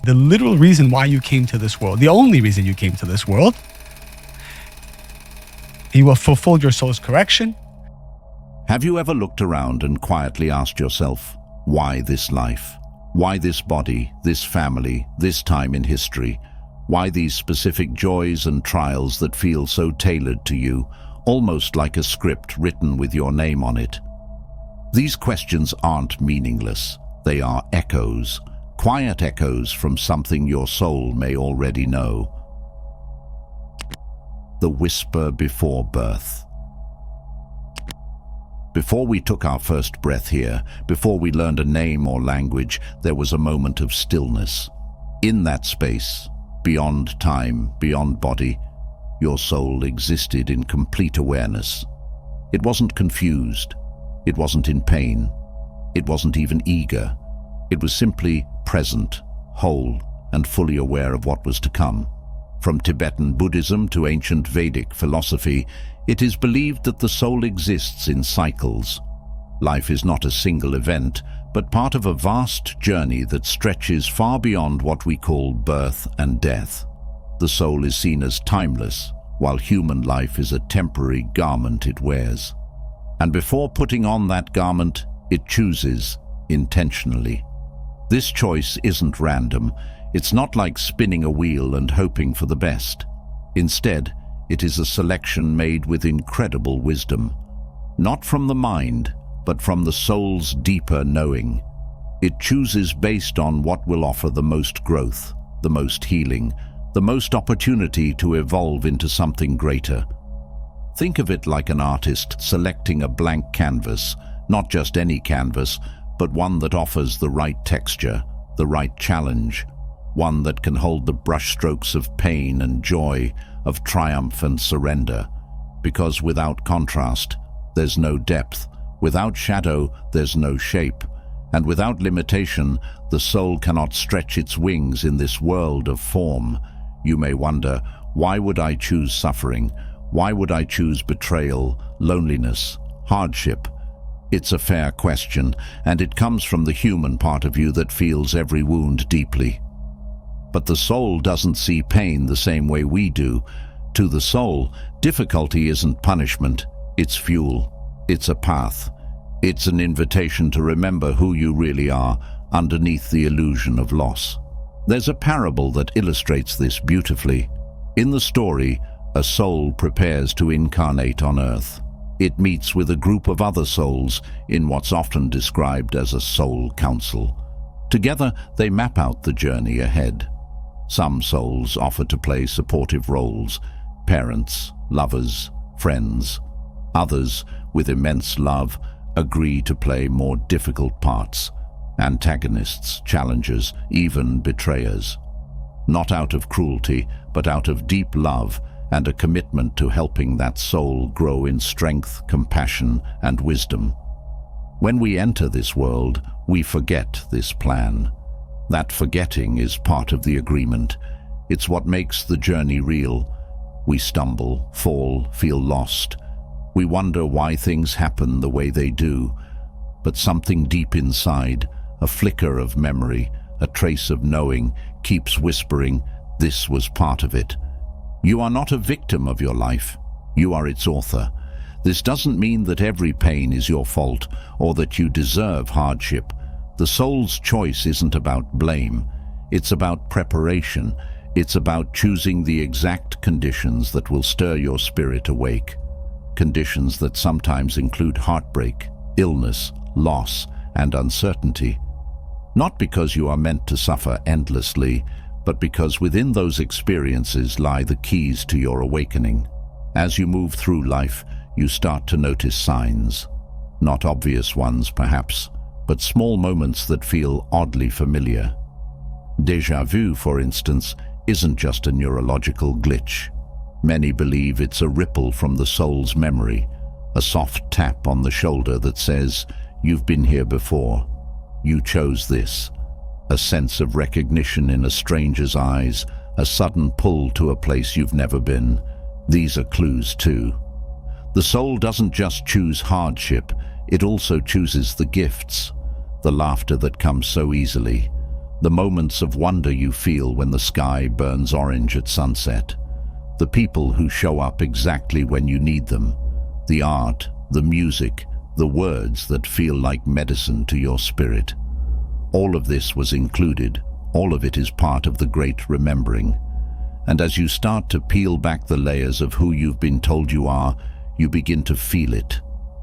The literal reason why you came to this world, the only reason you came to this world, you will fulfill your soul's correction. Have you ever looked around and quietly asked yourself, why this life? Why this body, this family, this time in history? Why these specific joys and trials that feel so tailored to you, almost like a script written with your name on it? These questions aren't meaningless. They are echoes, quiet echoes from something your soul may already know. The whisper before birth. Before we took our first breath here, before we learned a name or language, there was a moment of stillness. In that space, beyond time, beyond body, your soul existed in complete awareness. It wasn't confused. It wasn't in pain. It wasn't even eager. It was simply present, whole, and fully aware of what was to come. From Tibetan Buddhism to ancient Vedic philosophy, it is believed that the soul exists in cycles. Life is not a single event, but part of a vast journey that stretches far beyond what we call birth and death. The soul is seen as timeless, while human life is a temporary garment it wears. And before putting on that garment, it chooses intentionally. This choice isn't random. It's not like spinning a wheel and hoping for the best. Instead, it is a selection made with incredible wisdom. Not from the mind, but from the soul's deeper knowing. It chooses based on what will offer the most growth, the most healing, the most opportunity to evolve into something greater. Think of it like an artist selecting a blank canvas, not just any canvas, but one that offers the right texture, the right challenge, one that can hold the brushstrokes of pain and joy, of triumph and surrender. Because without contrast, there's no depth. Without shadow, there's no shape. And without limitation, the soul cannot stretch its wings in this world of form. You may wonder, why would I choose suffering? Why would I choose betrayal, loneliness, hardship? It's a fair question, and it comes from the human part of you that feels every wound deeply. But the soul doesn't see pain the same way we do. To the soul, difficulty isn't punishment, it's fuel. It's a path. It's an invitation to remember who you really are underneath the illusion of loss. There's a parable that illustrates this beautifully. In the story, a soul prepares to incarnate on earth. It meets with a group of other souls in what's often described as a soul council. Together, they map out the journey ahead. Some souls offer to play supportive roles, parents, lovers, friends. Others, with immense love, agree to play more difficult parts, antagonists, challengers, even betrayers. Not out of cruelty, but out of deep love and a commitment to helping that soul grow in strength, compassion, and wisdom. When we enter this world, we forget this plan. That forgetting is part of the agreement. It's what makes the journey real. We stumble, fall, feel lost. We wonder why things happen the way they do. But something deep inside, a flicker of memory, a trace of knowing, keeps whispering, this was part of it. You are not a victim of your life. You are its author. This doesn't mean that every pain is your fault or that you deserve hardship. The soul's choice isn't about blame. It's about preparation. It's about choosing the exact conditions that will stir your spirit awake. Conditions that sometimes include heartbreak, illness, loss, and uncertainty. Not because you are meant to suffer endlessly, but because within those experiences lie the keys to your awakening. As you move through life, you start to notice signs. Not obvious ones, perhaps, but small moments that feel oddly familiar. Déjà vu, for instance, isn't just a neurological glitch. Many believe it's a ripple from the soul's memory, a soft tap on the shoulder that says, "You've been here before. You chose this." A sense of recognition in a stranger's eyes, a sudden pull to a place you've never been. These are clues too. The soul doesn't just choose hardship, it also chooses the gifts. The laughter that comes so easily, The moments of wonder you feel when the sky burns orange at sunset. The people who show up exactly when you need them. The art, the music, the words that feel like medicine to your spirit. All of this was included. All of it is part of the great remembering. And as you start to peel back the layers of who you've been told you are, you begin to feel it.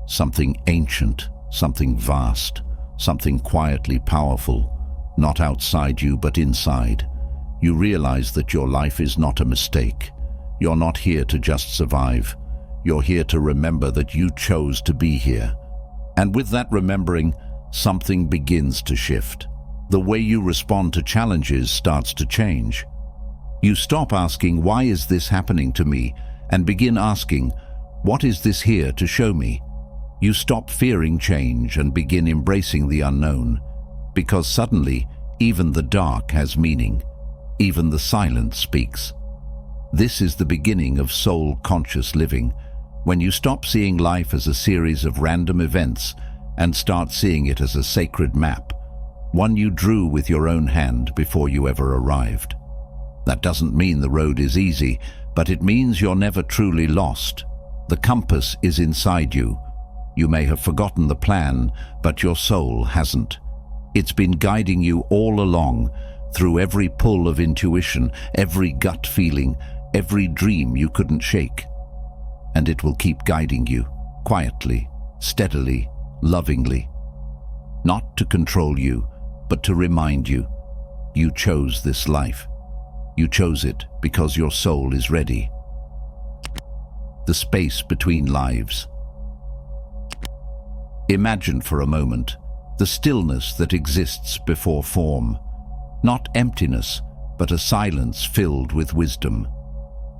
Something ancient, something vast, something quietly powerful, not outside you but inside. You realize that your life is not a mistake. You're not here to just survive. You're here to remember that you chose to be here. And with that remembering, something begins to shift. The way you respond to challenges starts to change. You stop asking, "Why is this happening to me?" and begin asking, "What is this here to show me?" You stop fearing change and begin embracing the unknown, because suddenly, even the dark has meaning. Even the silence speaks. This is the beginning of soul-conscious living, when you stop seeing life as a series of random events and start seeing it as a sacred map, one you drew with your own hand before you ever arrived. That doesn't mean the road is easy, but it means you're never truly lost. The compass is inside you. You may have forgotten the plan, but your soul hasn't. It's been guiding you all along, through every pull of intuition, every gut feeling, every dream you couldn't shake. And it will keep guiding you, quietly, steadily, lovingly. Not to control you, but to remind you, you chose this life. You chose it because your soul is ready. The space between lives. Imagine for a moment the stillness that exists before form. Not emptiness, but a silence filled with wisdom.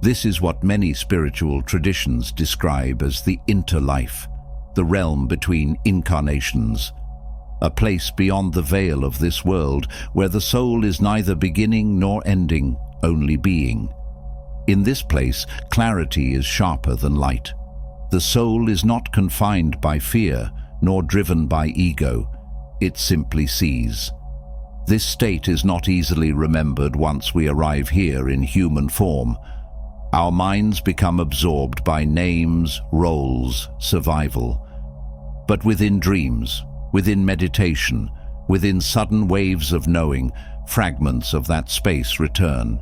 This is what many spiritual traditions describe as the interlife, the realm between incarnations. A place beyond the veil of this world where the soul is neither beginning nor ending, only being. In this place, clarity is sharper than light. The soul is not confined by fear, nor driven by ego. It simply sees. This state is not easily remembered once we arrive here in human form. Our minds become absorbed by names, roles, survival. But within dreams, within meditation, within sudden waves of knowing, fragments of that space return.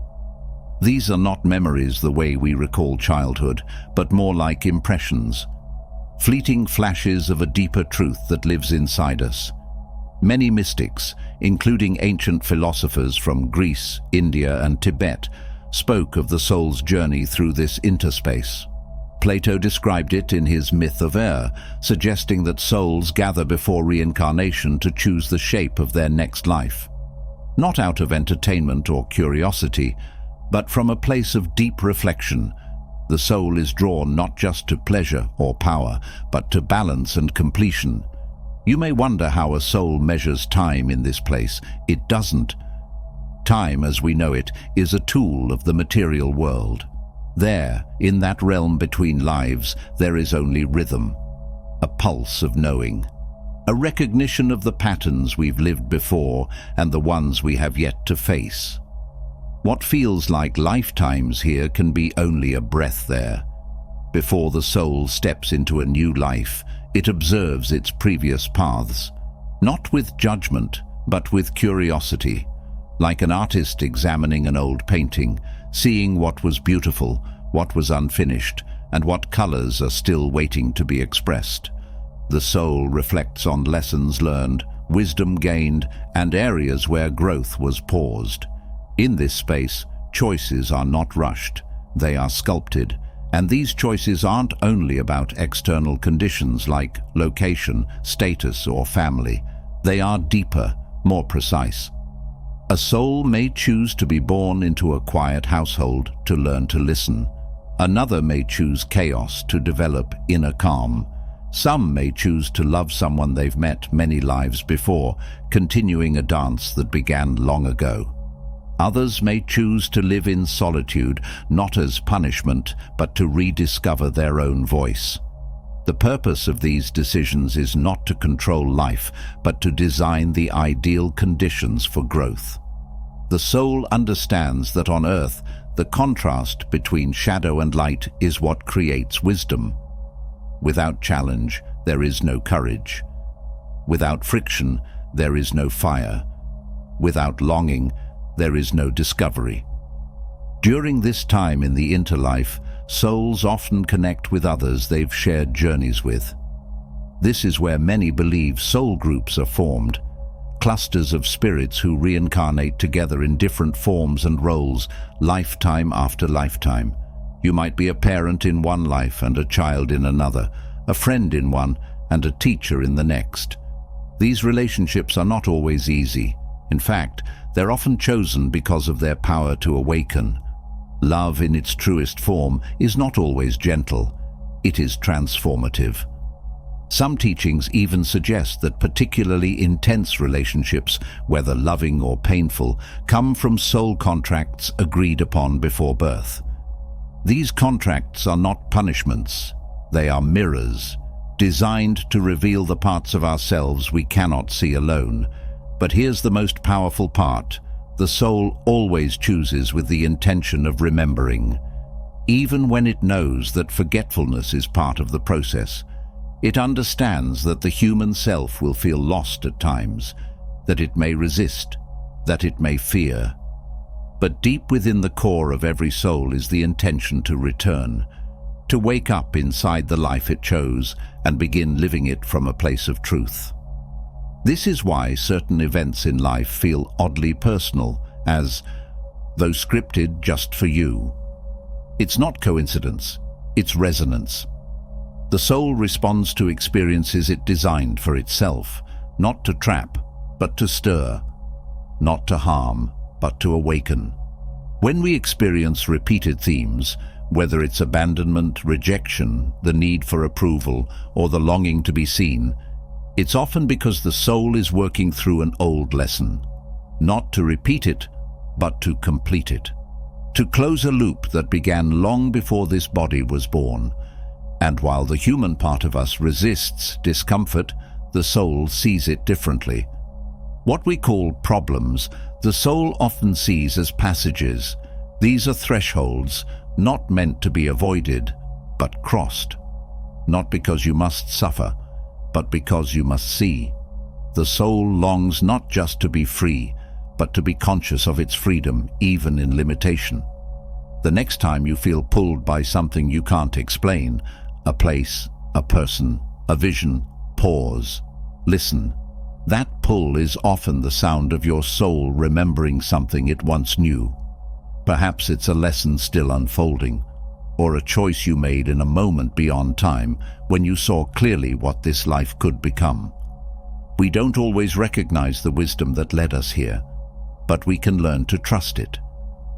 These are not memories the way we recall childhood, but more like impressions. Fleeting flashes of a deeper truth that lives inside us. Many mystics, including ancient philosophers from Greece, India, and Tibet, spoke of the soul's journey through this interspace. Plato described it in his Myth of Er, suggesting that souls gather before reincarnation to choose the shape of their next life. Not out of entertainment or curiosity, but from a place of deep reflection. The soul is drawn not just to pleasure or power, but to balance and completion. You may wonder how a soul measures time in this place. It doesn't. Time, as we know it, is a tool of the material world. There, in that realm between lives, there is only rhythm, a pulse of knowing, a recognition of the patterns we've lived before and the ones we have yet to face. What feels like lifetimes here can be only a breath there. Before the soul steps into a new life, it observes its previous paths, not with judgment, but with curiosity, like an artist examining an old painting, seeing what was beautiful, what was unfinished, and what colors are still waiting to be expressed. The soul reflects on lessons learned, wisdom gained, and areas where growth was paused. In this space, choices are not rushed, they are sculpted, and these choices aren't only about external conditions like location, status, or family. They are deeper, more precise. A soul may choose to be born into a quiet household to learn to listen. Another may choose chaos to develop inner calm. Some may choose to love someone they've met many lives before, continuing a dance that began long ago. Others may choose to live in solitude, not as punishment, but to rediscover their own voice. The purpose of these decisions is not to control life, but to design the ideal conditions for growth. The soul understands that on earth, the contrast between shadow and light is what creates wisdom. Without challenge, there is no courage. Without friction, there is no fire. Without longing, there is no discovery. During this time in the interlife, souls often connect with others they've shared journeys with. This is where many believe soul groups are formed, clusters of spirits who reincarnate together in different forms and roles, lifetime after lifetime. You might be a parent in one life and a child in another, a friend in one and a teacher in the next. These relationships are not always easy. In fact, they're often chosen because of their power to awaken. Love in its truest form is not always gentle. It is transformative. Some teachings even suggest that particularly intense relationships, whether loving or painful, come from soul contracts agreed upon before birth. These contracts are not punishments. They are mirrors, designed to reveal the parts of ourselves we cannot see alone. But here's the most powerful part. The soul always chooses with the intention of remembering. Even when it knows that forgetfulness is part of the process, it understands that the human self will feel lost at times, that it may resist, that it may fear. But deep within the core of every soul is the intention to return, to wake up inside the life it chose and begin living it from a place of truth. This is why certain events in life feel oddly personal, as though scripted just for you. It's not coincidence, it's resonance. The soul responds to experiences it designed for itself, not to trap, but to stir, not to harm, but to awaken. When we experience repeated themes, whether it's abandonment, rejection, the need for approval, or the longing to be seen, it's often because the soul is working through an old lesson, not to repeat it, but to complete it, to close a loop that began long before this body was born. And while the human part of us resists discomfort, the soul sees it differently. What we call problems, the soul often sees as passages. These are thresholds, not meant to be avoided, but crossed. Not because you must suffer, but because you must see. The soul longs not just to be free, but to be conscious of its freedom, even in limitation. The next time you feel pulled by something you can't explain, a place, a person, a vision, pause, listen. That pull is often the sound of your soul remembering something it once knew. Perhaps it's a lesson still unfolding, or a choice you made in a moment beyond time when you saw clearly what this life could become. We don't always recognize the wisdom that led us here, but we can learn to trust it.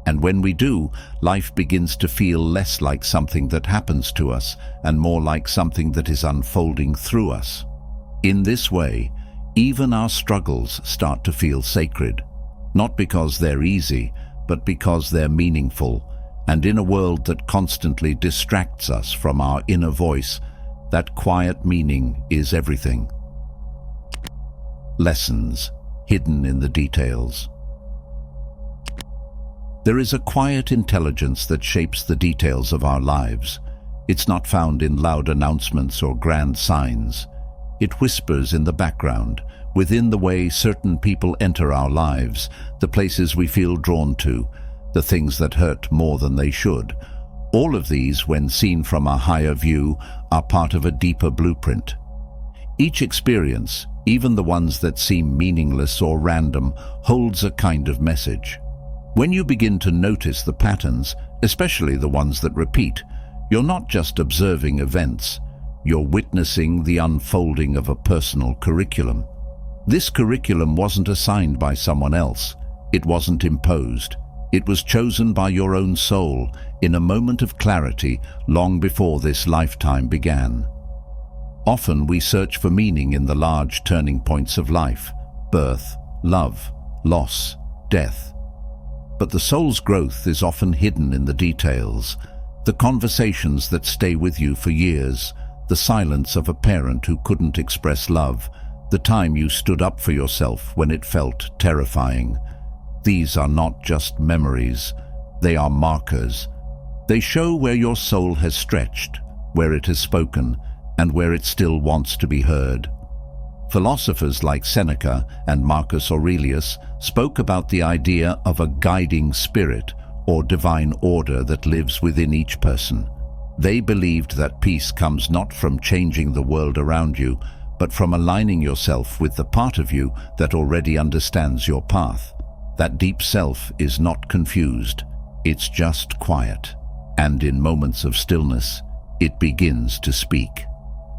And when we do, life begins to feel less like something that happens to us and more like something that is unfolding through us. In this way, even our struggles start to feel sacred, not because they're easy, but because they're meaningful. And in a world that constantly distracts us from our inner voice, that quiet meaning is everything. Lessons hidden in the details. There is a quiet intelligence that shapes the details of our lives. It's not found in loud announcements or grand signs. It whispers in the background, within the way certain people enter our lives, the places we feel drawn to, the things that hurt more than they should. All of these, when seen from a higher view, are part of a deeper blueprint. Each experience, even the ones that seem meaningless or random, holds a kind of message. When you begin to notice the patterns, especially the ones that repeat, you're not just observing events, you're witnessing the unfolding of a personal curriculum. This curriculum wasn't assigned by someone else. It wasn't imposed. It was chosen by your own soul in a moment of clarity long before this lifetime began. Often we search for meaning in the large turning points of life: birth, love, loss, death. But the soul's growth is often hidden in the details, the conversations that stay with you for years, the silence of a parent who couldn't express love, the time you stood up for yourself when it felt terrifying. These are not just memories, they are markers. They show where your soul has stretched, where it has spoken, and where it still wants to be heard. Philosophers like Seneca and Marcus Aurelius spoke about the idea of a guiding spirit or divine order that lives within each person. They believed that peace comes not from changing the world around you, but from aligning yourself with the part of you that already understands your path. That deep self is not confused, it's just quiet. And in moments of stillness, it begins to speak.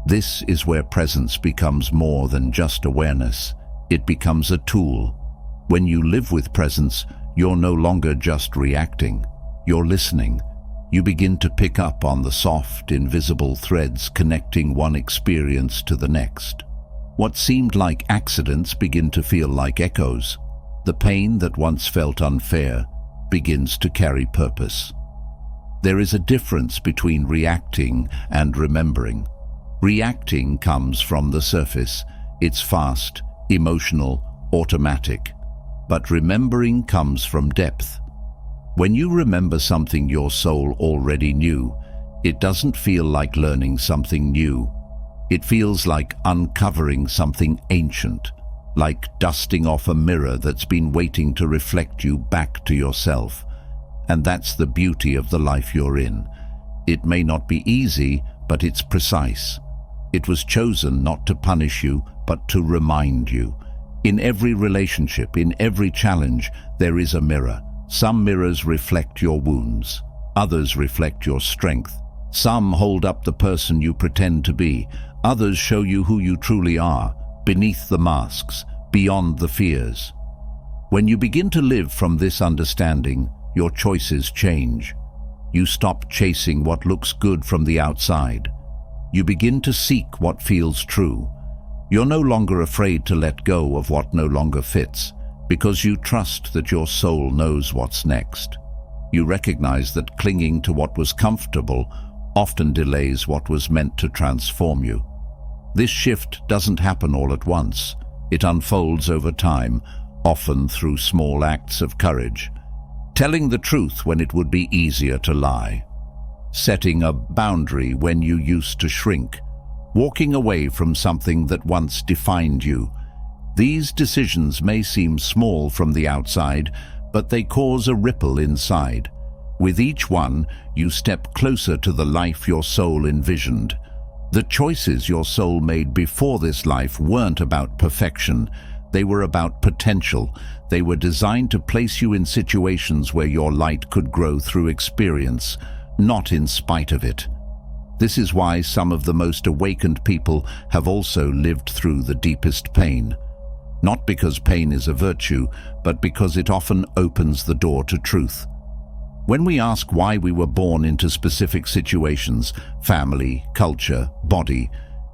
This is where presence becomes more than just awareness. It becomes a tool. When you live with presence, you're no longer just reacting, you're listening. You begin to pick up on the soft, invisible threads connecting one experience to the next. What seemed like accidents begin to feel like echoes. The pain that once felt unfair begins to carry purpose. There is a difference between reacting and remembering. Reacting comes from the surface. It's fast, emotional, automatic. But remembering comes from depth. When you remember something your soul already knew, it doesn't feel like learning something new. It feels like uncovering something ancient, like dusting off a mirror that's been waiting to reflect you back to yourself. And that's the beauty of the life you're in. It may not be easy, but it's precise. It was chosen not to punish you, but to remind you. In every relationship, in every challenge, there is a mirror. Some mirrors reflect your wounds. Others reflect your strength. Some hold up the person you pretend to be. Others show you who you truly are, beneath the masks, beyond the fears. When you begin to live from this understanding, your choices change. You stop chasing what looks good from the outside. You begin to seek what feels true. You're no longer afraid to let go of what no longer fits, because you trust that your soul knows what's next. You recognize that clinging to what was comfortable often delays what was meant to transform you. This shift doesn't happen all at once. It unfolds over time, often through small acts of courage. Telling the truth when it would be easier to lie. Setting a boundary when you used to shrink. Walking away from something that once defined you. These decisions may seem small from the outside, but they cause a ripple inside. With each one, you step closer to the life your soul envisioned. The choices your soul made before this life weren't about perfection. They were about potential. They were designed to place you in situations where your light could grow through experience, not in spite of it. This is why some of the most awakened people have also lived through the deepest pain. Not because pain is a virtue, but because it often opens the door to truth. When we ask why we were born into specific situations, family, culture, body,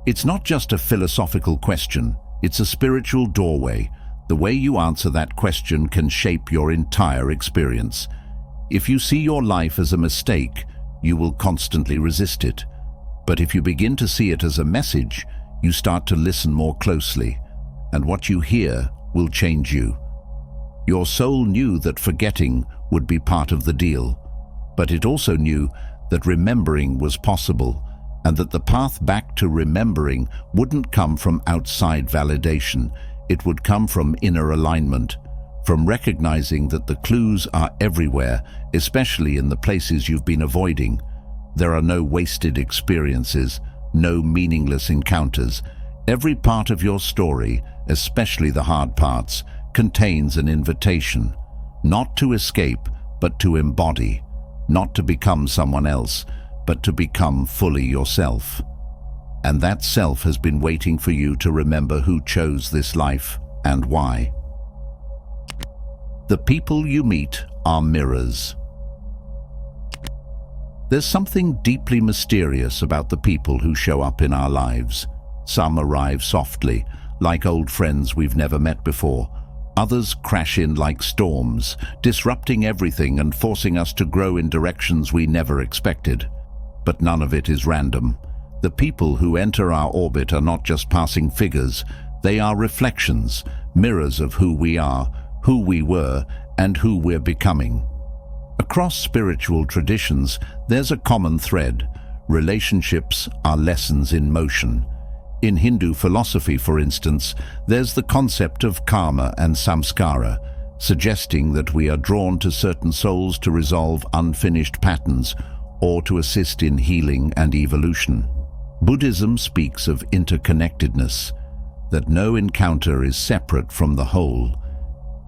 it's not just a philosophical question, it's a spiritual doorway. The way you answer that question can shape your entire experience. If you see your life as a mistake, you will constantly resist it. But if you begin to see it as a message, you start to listen more closely, and what you hear will change you. Your soul knew that forgetting would be part of the deal, but it also knew that remembering was possible, and that the path back to remembering wouldn't come from outside validation. It would come from inner alignment, from recognizing that the clues are everywhere, especially in the places you've been avoiding. There are no wasted experiences, no meaningless encounters. Every part of your story, especially the hard parts, contains an invitation, not to escape, but to embody, not to become someone else, but to become fully yourself. And that self has been waiting for you to remember who chose this life and why. The people you meet are mirrors. There's something deeply mysterious about the people who show up in our lives. Some arrive softly, like old friends we've never met before. Others crash in like storms, disrupting everything and forcing us to grow in directions we never expected. But none of it is random. The people who enter our orbit are not just passing figures. They are reflections, mirrors of who we are, who we were, and who we're becoming. Across spiritual traditions, there's a common thread. Relationships are lessons in motion. In Hindu philosophy, for instance, there's the concept of karma and samskara, suggesting that we are drawn to certain souls to resolve unfinished patterns or to assist in healing and evolution. Buddhism speaks of interconnectedness, that no encounter is separate from the whole.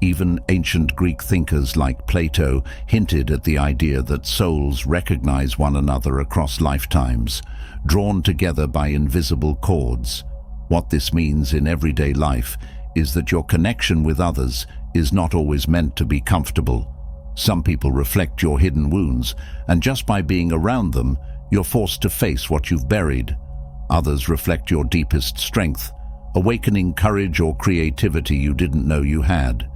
Even ancient Greek thinkers like Plato hinted at the idea that souls recognize one another across lifetimes, drawn together by invisible cords. What this means in everyday life is that your connection with others is not always meant to be comfortable. Some people reflect your hidden wounds, and just by being around them, you're forced to face what you've buried. Others reflect your deepest strength, awakening courage or creativity you didn't know you had.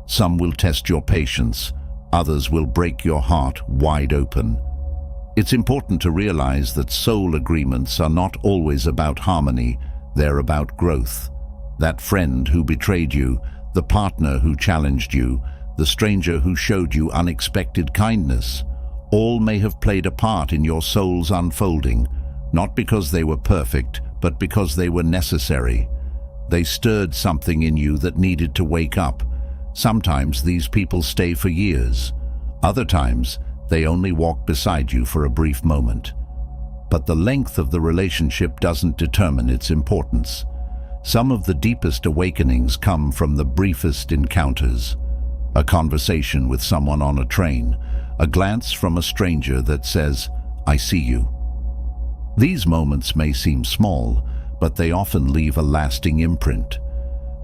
Some will test your patience, others will break your heart wide open. It's important to realize that soul agreements are not always about harmony, they're about growth. That friend who betrayed you, the partner who challenged you, the stranger who showed you unexpected kindness, all may have played a part in your soul's unfolding, not because they were perfect, but because they were necessary. They stirred something in you that needed to wake up. Sometimes these people stay for years. Other times, they only walk beside you for a brief moment. But the length of the relationship doesn't determine its importance. Some of the deepest awakenings come from the briefest encounters. A conversation with someone on a train, a glance from a stranger that says, "I see you." These moments may seem small, but they often leave a lasting imprint.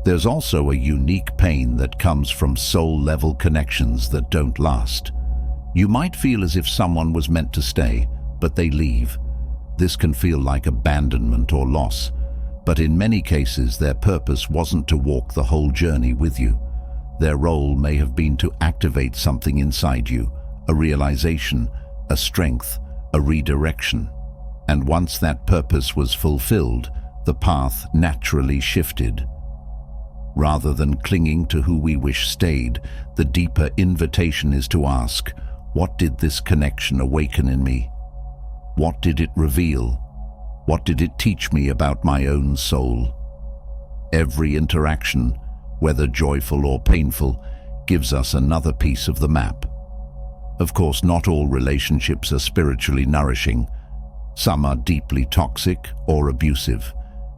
There's also a unique pain that comes from soul-level connections that don't last. You might feel as if someone was meant to stay, but they leave. This can feel like abandonment or loss, but in many cases their purpose wasn't to walk the whole journey with you. Their role may have been to activate something inside you, a realization, a strength, a redirection. And once that purpose was fulfilled, the path naturally shifted. Rather than clinging to who we wish stayed, the deeper invitation is to ask, what did this connection awaken in me? What did it reveal? What did it teach me about my own soul? Every interaction, whether joyful or painful, gives us another piece of the map. Of course, not all relationships are spiritually nourishing. Some are deeply toxic or abusive.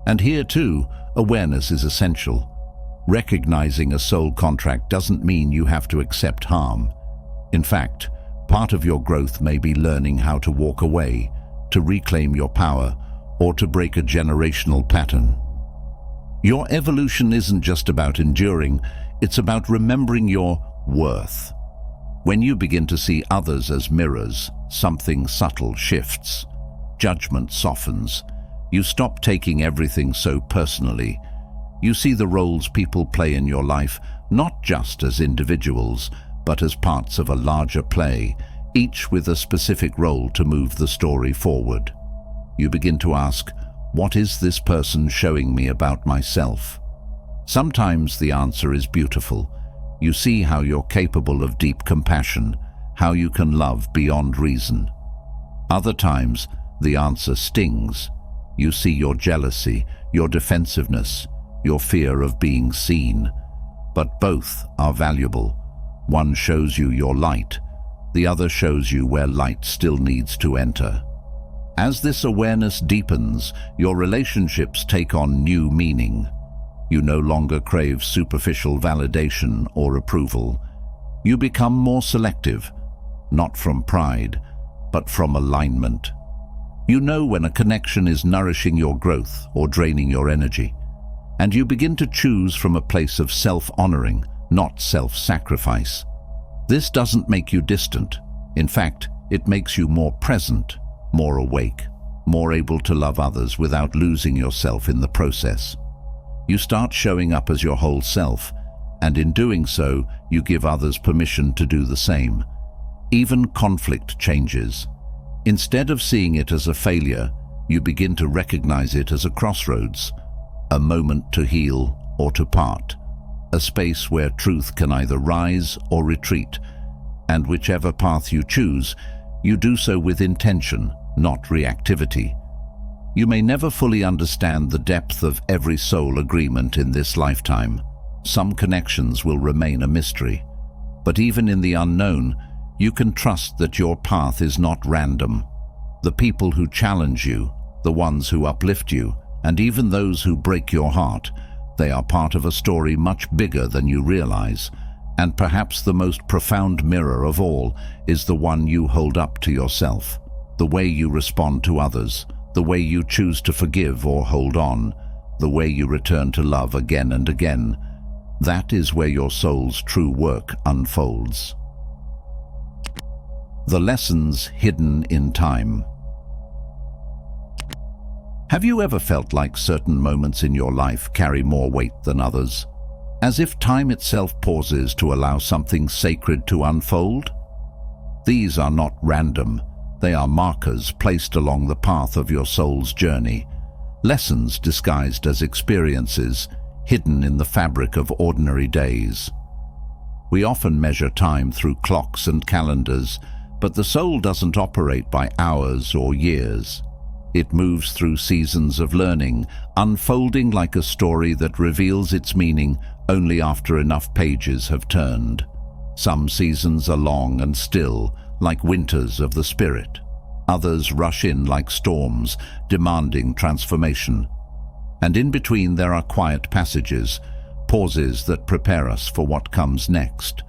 And here too, awareness is essential. Recognizing a soul contract doesn't mean you have to accept harm. In fact, part of your growth may be learning how to walk away, to reclaim your power, or to break a generational pattern. Your evolution isn't just about enduring, it's about remembering your worth. When you begin to see others as mirrors, something subtle shifts. Judgment softens. You stop taking everything so personally. You see the roles people play in your life, not just as individuals, but as parts of a larger play, each with a specific role to move the story forward. You begin to ask, what is this person showing me about myself? Sometimes the answer is beautiful. You see how you're capable of deep compassion, how you can love beyond reason. Other times, the answer stings. You see your jealousy, your defensiveness, your fear of being seen. But both are valuable. One shows you your light, the other shows you where light still needs to enter. As this awareness deepens, your relationships take on new meaning. You no longer crave superficial validation or approval. You become more selective, not from pride, but from alignment. You know when a connection is nourishing your growth or draining your energy, and you begin to choose from a place of self-honoring, not self-sacrifice. This doesn't make you distant. In fact, it makes you more present, more awake, more able to love others without losing yourself in the process. You start showing up as your whole self, and in doing so, you give others permission to do the same. Even conflict changes. Instead of seeing it as a failure, you begin to recognize it as a crossroads, a moment to heal or to part. a space where truth can either rise or retreat, and whichever path you choose, you do so with intention, not reactivity. You may never fully understand the depth of every soul agreement in this lifetime. Some connections will remain a mystery. But even in the unknown, you can trust that your path is not random. The people who challenge you, the ones who uplift you, and even those who break your heart, they are part of a story much bigger than you realize. And perhaps the most profound mirror of all is the one you hold up to yourself. The way you respond to others, the way you choose to forgive or hold on, the way you return to love again and again. That is where your soul's true work unfolds. The lessons hidden in time. Have you ever felt like certain moments in your life carry more weight than others? As if time itself pauses to allow something sacred to unfold? These are not random. They are markers placed along the path of your soul's journey. Lessons disguised as experiences, hidden in the fabric of ordinary days. We often measure time through clocks and calendars, but the soul doesn't operate by hours or years. It moves through seasons of learning, unfolding like a story that reveals its meaning only after enough pages have turned. Some seasons are long and still, like winters of the spirit. Others rush in like storms, demanding transformation. And in between there are quiet passages, pauses that prepare us for what comes next.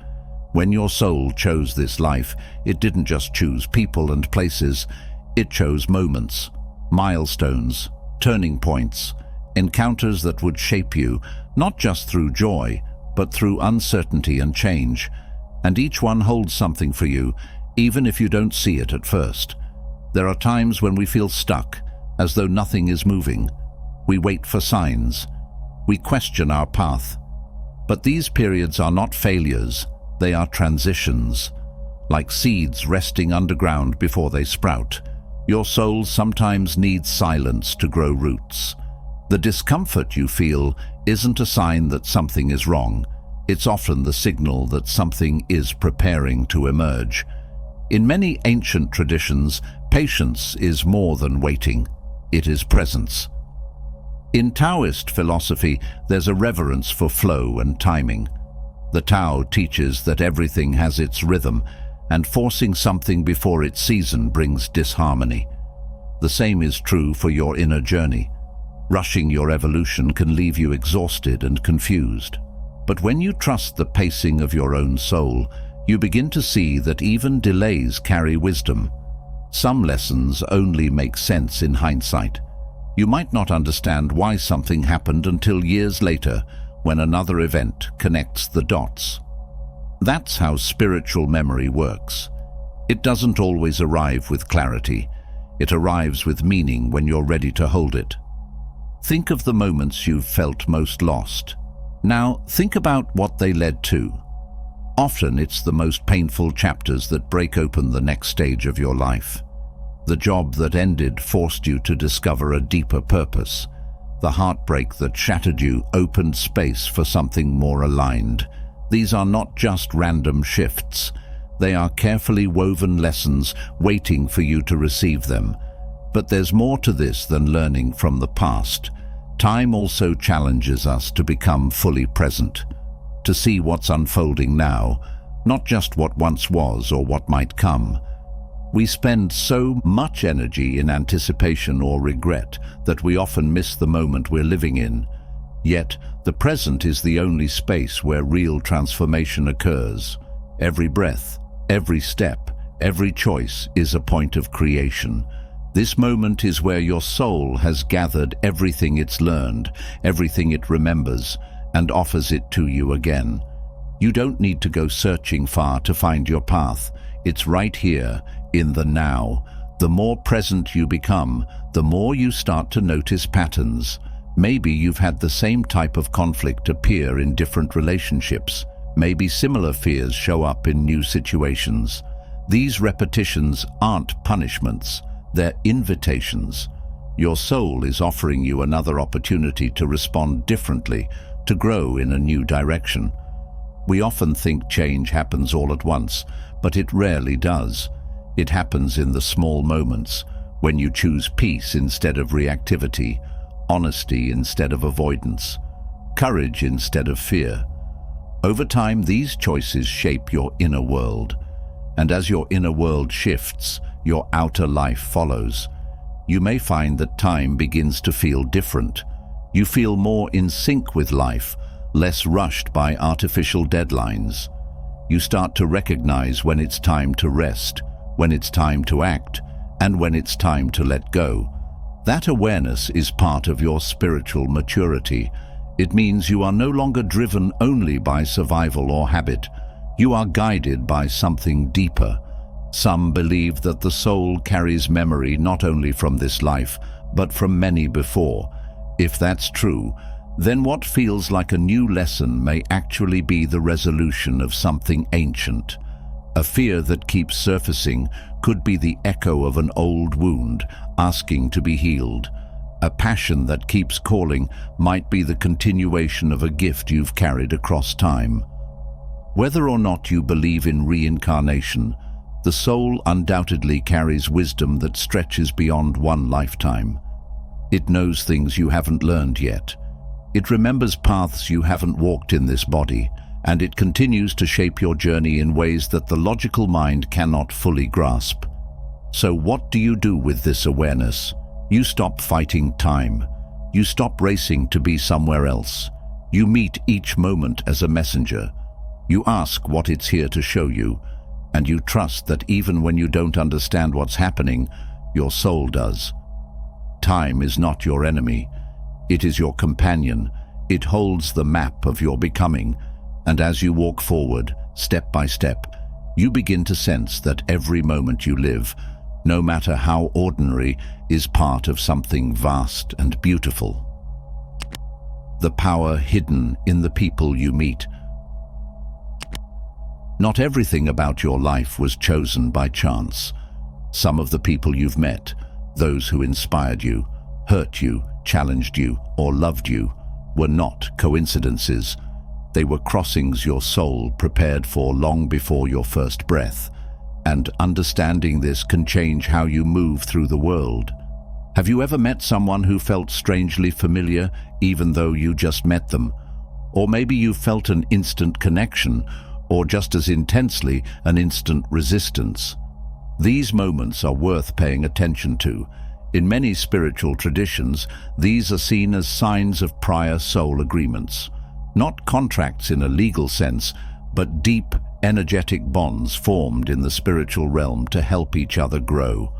When your soul chose this life, it didn't just choose people and places, it chose moments, milestones, turning points, encounters that would shape you, not just through joy, but through uncertainty and change. And each one holds something for you, even if you don't see it at first. There are times when we feel stuck, as though nothing is moving. We wait for signs. We question our path. But these periods are not failures, they are transitions. Like seeds resting underground before they sprout, your soul sometimes needs silence to grow roots. The discomfort you feel isn't a sign that something is wrong. It's often the signal that something is preparing to emerge. In many ancient traditions, patience is more than waiting. It is presence. In Taoist philosophy, there's a reverence for flow and timing. The Tao teaches that everything has its rhythm, and forcing something before its season brings disharmony. The same is true for your inner journey. Rushing your evolution can leave you exhausted and confused. But when you trust the pacing of your own soul, you begin to see that even delays carry wisdom. Some lessons only make sense in hindsight. You might not understand why something happened until years later, when another event connects the dots. That's how spiritual memory works. It doesn't always arrive with clarity. It arrives with meaning when you're ready to hold it. Think of the moments you've felt most lost. Now, think about what they led to. Often it's the most painful chapters that break open the next stage of your life. The job that ended forced you to discover a deeper purpose. The heartbreak that shattered you opened space for something more aligned. These are not just random shifts. They are carefully woven lessons waiting for you to receive them. But there's more to this than learning from the past. Time also challenges us to become fully present, to see what's unfolding now, not just what once was or what might come. We spend so much energy in anticipation or regret that we often miss the moment we're living in. Yet, the present is the only space where real transformation occurs. Every breath, every step, every choice is a point of creation. This moment is where your soul has gathered everything it's learned, everything it remembers, and offers it to you again. You don't need to go searching far to find your path. It's right here, in the now. The more present you become, the more you start to notice patterns. Maybe you've had the same type of conflict appear in different relationships. Maybe similar fears show up in new situations. These repetitions aren't punishments, they're invitations. Your soul is offering you another opportunity to respond differently, to grow in a new direction. We often think change happens all at once, but it rarely does. It happens in the small moments, when you choose peace instead of reactivity, honesty instead of avoidance, courage instead of fear. Over time, these choices shape your inner world. And as your inner world shifts, your outer life follows. You may find that time begins to feel different. You feel more in sync with life, less rushed by artificial deadlines. You start to recognize when it's time to rest, when it's time to act, and when it's time to let go. That awareness is part of your spiritual maturity. It means you are no longer driven only by survival or habit. You are guided by something deeper. Some believe that the soul carries memory not only from this life, but from many before. If that's true, then what feels like a new lesson may actually be the resolution of something ancient. A fear that keeps surfacing could be the echo of an old wound, asking to be healed. A passion that keeps calling might be the continuation of a gift you've carried across time. Whether or not you believe in reincarnation, the soul undoubtedly carries wisdom that stretches beyond one lifetime. It knows things you haven't learned yet. It remembers paths you haven't walked in this body, and it continues to shape your journey in ways that the logical mind cannot fully grasp. So what do you do with this awareness? You stop fighting time. You stop racing to be somewhere else. You meet each moment as a messenger. You ask what it's here to show you, and you trust that even when you don't understand what's happening, your soul does. Time is not your enemy. It is your companion. It holds the map of your becoming, and as you walk forward, step by step, you begin to sense that every moment you live, no matter how ordinary, is part of something vast and beautiful. The power hidden in the people you meet. Not everything about your life was chosen by chance. Some of the people you've met, those who inspired you, hurt you, challenged you, or loved you, were not coincidences. They were crossings your soul prepared for long before your first breath. And understanding this can change how you move through the world. Have you ever met someone who felt strangely familiar, even though you just met them? Or maybe you felt an instant connection, or just as intensely, an instant resistance. These moments are worth paying attention to. In many spiritual traditions, these are seen as signs of prior soul agreements. Not contracts in a legal sense, but deep, energetic bonds formed in the spiritual realm to help each other grow.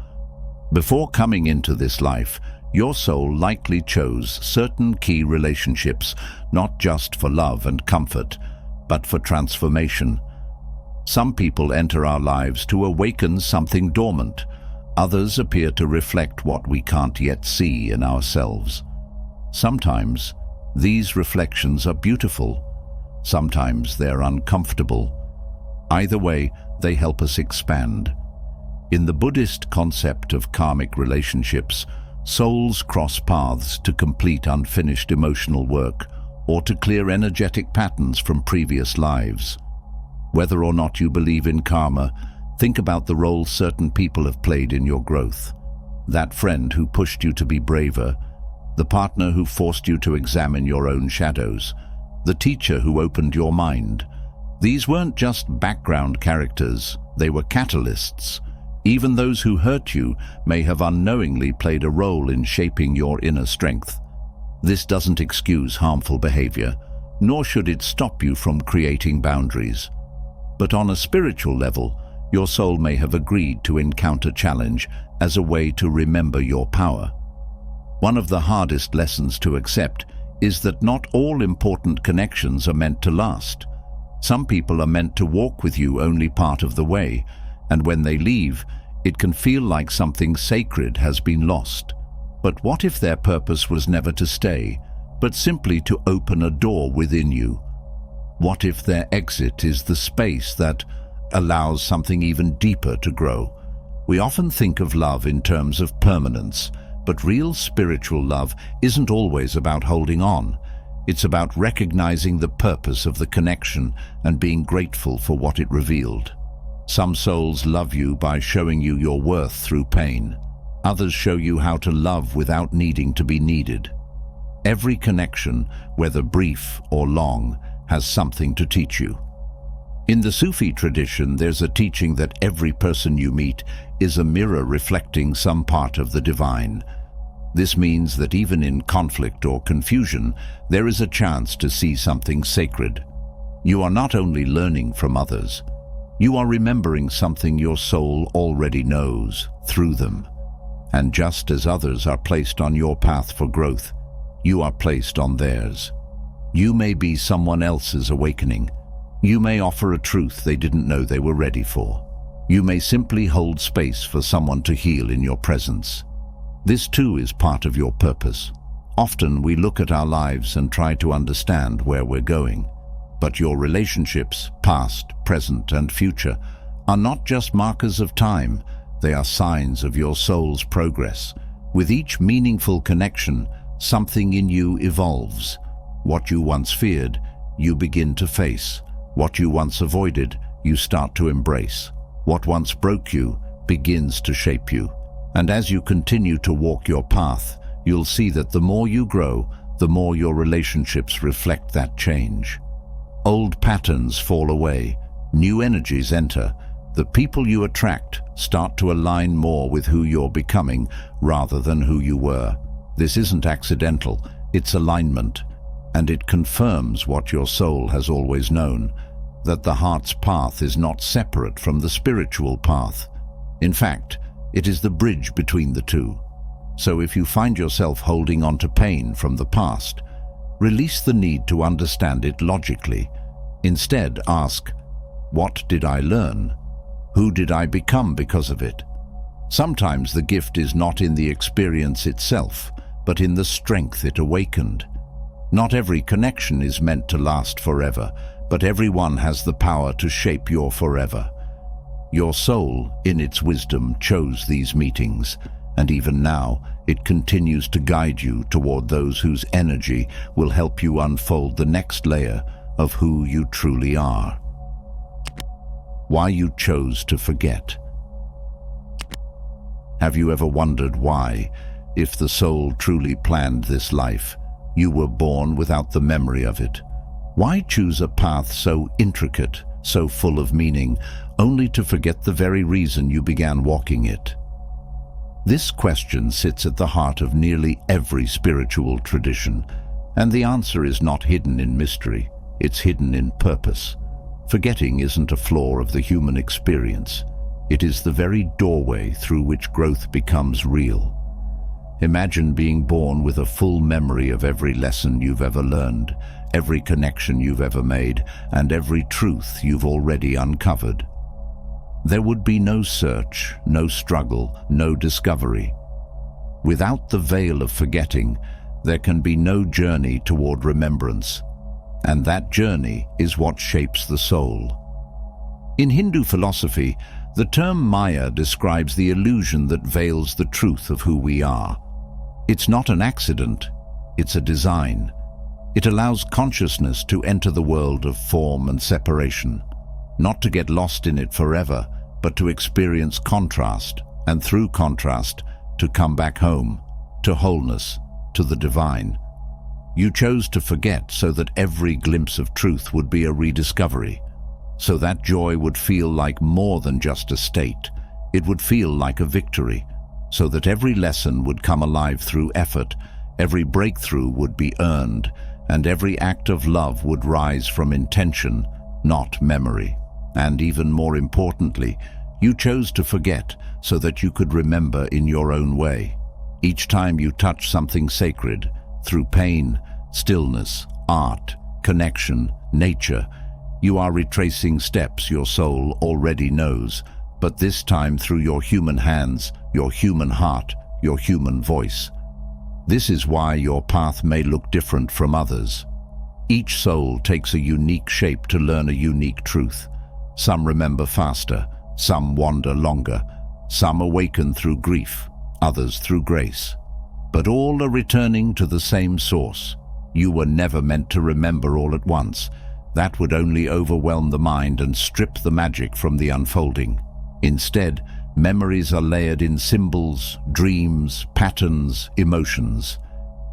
Before coming into this life, your soul likely chose certain key relationships, not just for love and comfort, but for transformation. Some people enter our lives to awaken something dormant. Others appear to reflect what we can't yet see in ourselves. Sometimes these reflections are beautiful. Sometimes they're uncomfortable. Either way, they help us expand. In the Buddhist concept of karmic relationships, souls cross paths to complete unfinished emotional work or to clear energetic patterns from previous lives. Whether or not you believe in karma, think about the role certain people have played in your growth. That friend who pushed you to be braver, the partner who forced you to examine your own shadows, the teacher who opened your mind. These weren't just background characters, they were catalysts. Even those who hurt you may have unknowingly played a role in shaping your inner strength. This doesn't excuse harmful behavior, nor should it stop you from creating boundaries. But on a spiritual level, your soul may have agreed to encounter challenge as a way to remember your power. One of the hardest lessons to accept is that not all important connections are meant to last. Some people are meant to walk with you only part of the way, and when they leave, it can feel like something sacred has been lost. But what if their purpose was never to stay, but simply to open a door within you? What if their exit is the space that allows something even deeper to grow? We often think of love in terms of permanence, but real spiritual love isn't always about holding on. It's about recognizing the purpose of the connection and being grateful for what it revealed. Some souls love you by showing you your worth through pain. Others show you how to love without needing to be needed. Every connection, whether brief or long, has something to teach you. In the Sufi tradition, there's a teaching that every person you meet is a mirror reflecting some part of the divine. This means that even in conflict or confusion, there is a chance to see something sacred. You are not only learning from others, you are remembering something your soul already knows through them. And just as others are placed on your path for growth, you are placed on theirs. You may be someone else's awakening. You may offer a truth they didn't know they were ready for. You may simply hold space for someone to heal in your presence. This too is part of your purpose. Often we look at our lives and try to understand where we're going. But your relationships, past, present, and future, are not just markers of time. They are signs of your soul's progress. With each meaningful connection, something in you evolves. What you once feared, you begin to face. What you once avoided, you start to embrace. What once broke you begins to shape you. And as you continue to walk your path, you'll see that the more you grow, the more your relationships reflect that change. Old patterns fall away, new energies enter. The people you attract start to align more with who you're becoming rather than who you were. This isn't accidental, it's alignment, and it confirms what your soul has always known, that the heart's path is not separate from the spiritual path. In fact, it is the bridge between the two. So if you find yourself holding on to pain from the past, release the need to understand it logically. Instead, ask, what did I learn? Who did I become because of it? Sometimes the gift is not in the experience itself, but in the strength it awakened. Not every connection is meant to last forever, but everyone has the power to shape your forever. Your soul, in its wisdom, chose these meetings, and even now, it continues to guide you toward those whose energy will help you unfold the next layer of who you truly are. Why you chose to forget. Have you ever wondered why, if the soul truly planned this life, you were born without the memory of it? Why choose a path so intricate, so full of meaning, only to forget the very reason you began walking it? This question sits at the heart of nearly every spiritual tradition, and the answer is not hidden in mystery, it's hidden in purpose. Forgetting isn't a flaw of the human experience. It is the very doorway through which growth becomes real. Imagine being born with a full memory of every lesson you've ever learned, every connection you've ever made, and every truth you've already uncovered. There would be no search, no struggle, no discovery. Without the veil of forgetting, there can be no journey toward remembrance. And that journey is what shapes the soul. In Hindu philosophy, the term Maya describes the illusion that veils the truth of who we are. It's not an accident, it's a design. It allows consciousness to enter the world of form and separation, not to get lost in it forever, but to experience contrast, and through contrast, to come back home, to wholeness, to the divine. You chose to forget so that every glimpse of truth would be a rediscovery, so that joy would feel like more than just a state. It would feel like a victory, so that every lesson would come alive through effort, every breakthrough would be earned, and every act of love would rise from intention, not memory. And even more importantly, you chose to forget so that you could remember in your own way. Each time you touch something sacred, through pain, stillness, art, connection, nature, you are retracing steps your soul already knows, but this time through your human hands, your human heart, your human voice. This is why your path may look different from others. Each soul takes a unique shape to learn a unique truth. Some remember faster, some wander longer, some awaken through grief, others through grace. But all are returning to the same source, You were never meant to remember all at once. That would only overwhelm the mind and strip the magic from the unfolding. Instead, memories are layered in symbols, dreams, patterns, emotions.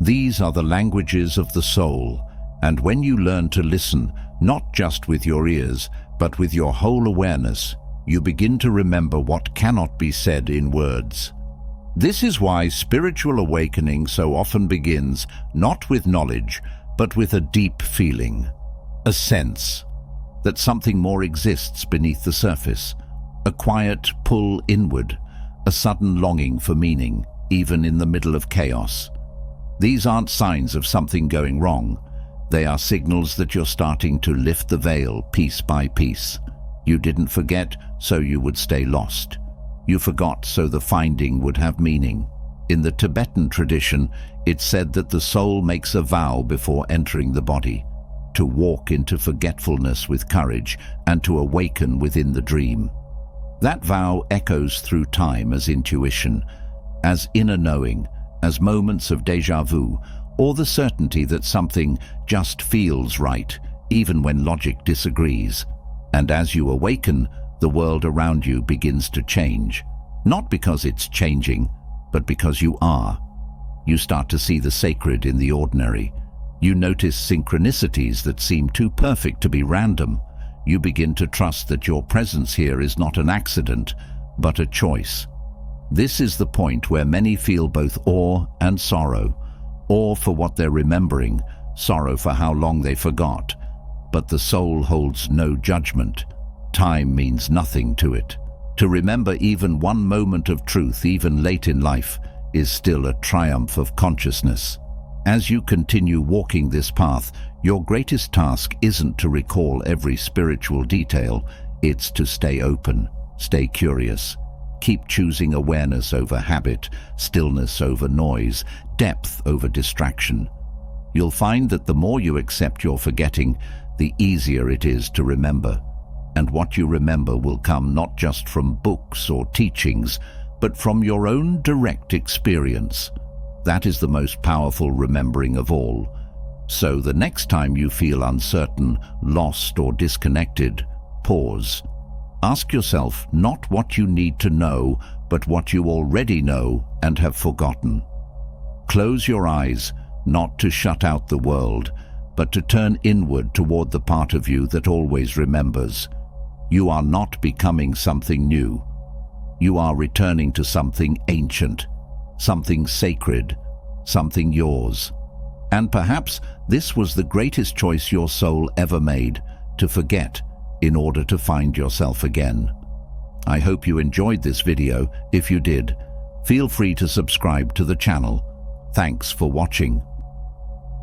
These are the languages of the soul, and when you learn to listen, not just with your ears, but with your whole awareness, you begin to remember what cannot be said in words. This is why spiritual awakening so often begins not with knowledge, but with a deep feeling, a sense that something more exists beneath the surface, a quiet pull inward, a sudden longing for meaning, even in the middle of chaos. These aren't signs of something going wrong. They are signals that you're starting to lift the veil piece by piece. You didn't forget, so you would stay lost. You forgot, so the finding would have meaning. In the Tibetan tradition, it's said that the soul makes a vow before entering the body, to walk into forgetfulness with courage and to awaken within the dream. That vow echoes through time as intuition, as inner knowing, as moments of déjà vu, or the certainty that something just feels right, even when logic disagrees. And as you awaken, the world around you begins to change. Not because it's changing, but because you are. You start to see the sacred in the ordinary. You notice synchronicities that seem too perfect to be random. You begin to trust that your presence here is not an accident, but a choice. This is the point where many feel both awe and sorrow. Awe for what they're remembering, sorrow for how long they forgot. But the soul holds no judgment. Time means nothing to it. To remember even one moment of truth, even late in life, is still a triumph of consciousness. As you continue walking this path, your greatest task isn't to recall every spiritual detail, it's to stay open, stay curious. Keep choosing awareness over habit, stillness over noise, depth over distraction. You'll find that the more you accept your forgetting, the easier it is to remember. And what you remember will come not just from books or teachings, but from your own direct experience. That is the most powerful remembering of all. So the next time you feel uncertain, lost, or disconnected, pause. Ask yourself not what you need to know, but what you already know and have forgotten. Close your eyes, not to shut out the world, but to turn inward toward the part of you that always remembers. You are not becoming something new. You are returning to something ancient, something sacred, something yours. And perhaps this was the greatest choice your soul ever made, to forget in order to find yourself again. I hope you enjoyed this video. If you did, feel free to subscribe to the channel. Thanks for watching.